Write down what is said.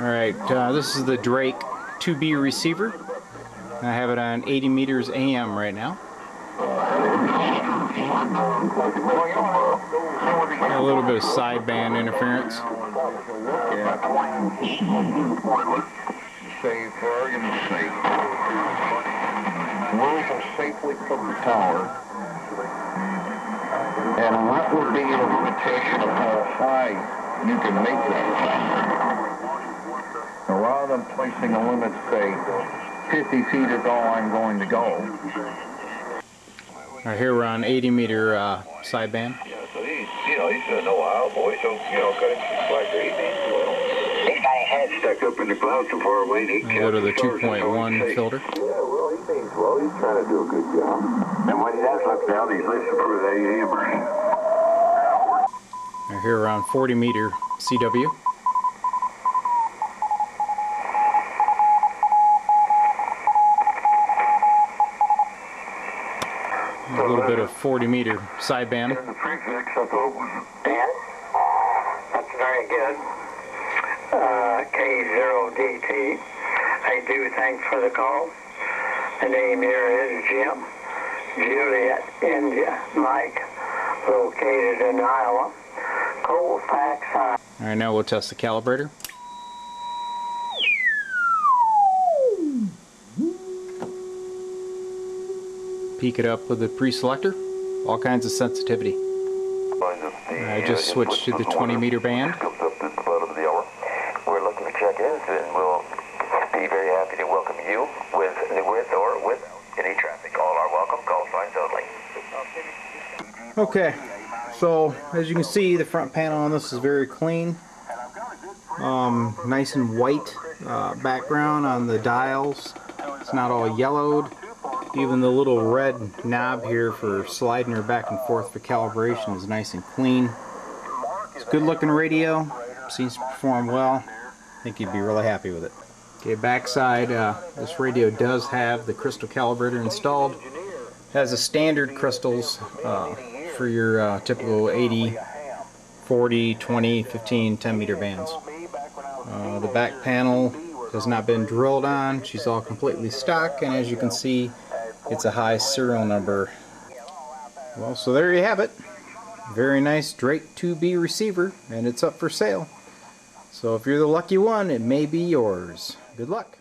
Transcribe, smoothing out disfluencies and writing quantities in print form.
Alright, this is the Drake 2B receiver. I have it on 80 meters AM right now. A little bit of sideband interference. Say, for argument's sake, words are safely from the tower. And what would be a limitation of how high you can make that tower? Now, rather than placing a limit, say, 50 feet is all I'm going to go. Right here we're on 80 meter sideband. Yeah, so he's an Ohio boy, so, cut him some slack or anything. He's got his head stuck up in the clouds so far away. Go to the 2.1 filter. Yeah, well, he means well. He's trying to do a good job. And when he does look down, he's listening for the hammers. Right here we're on 40 meter CW. A little bit of 40 meter sideband. The prefix up open. Dan, that's very good. K0DT. I do thanks for the call. The name here is Jim. Juliet, India, Mike, located in Iowa. Colfax. Alright, now we'll test the calibrator. Peak it up with the pre-selector. All kinds of sensitivity. I just switched to the 20 meter band. We're looking to check in and we'll be very happy to welcome you with or without any traffic. All are welcome. Call signs only. Okay, so as you can see, the front panel on this is very clean. Nice and white background on the dials. It's not all yellowed. Even the little red knob here for sliding her back and forth for calibration is nice and clean. It's a good looking radio. Seems to perform well. I think you'd be really happy with it. Okay, backside, this radio does have the crystal calibrator installed. It has a standard crystals for your typical 80, 40, 20, 15, 10 meter bands. The back panel has not been drilled on. She's all completely stock, and as you can see, it's a high serial number. Well, so there you have it. Very nice Drake 2B receiver, and it's up for sale. So if you're the lucky one, it may be yours. Good luck.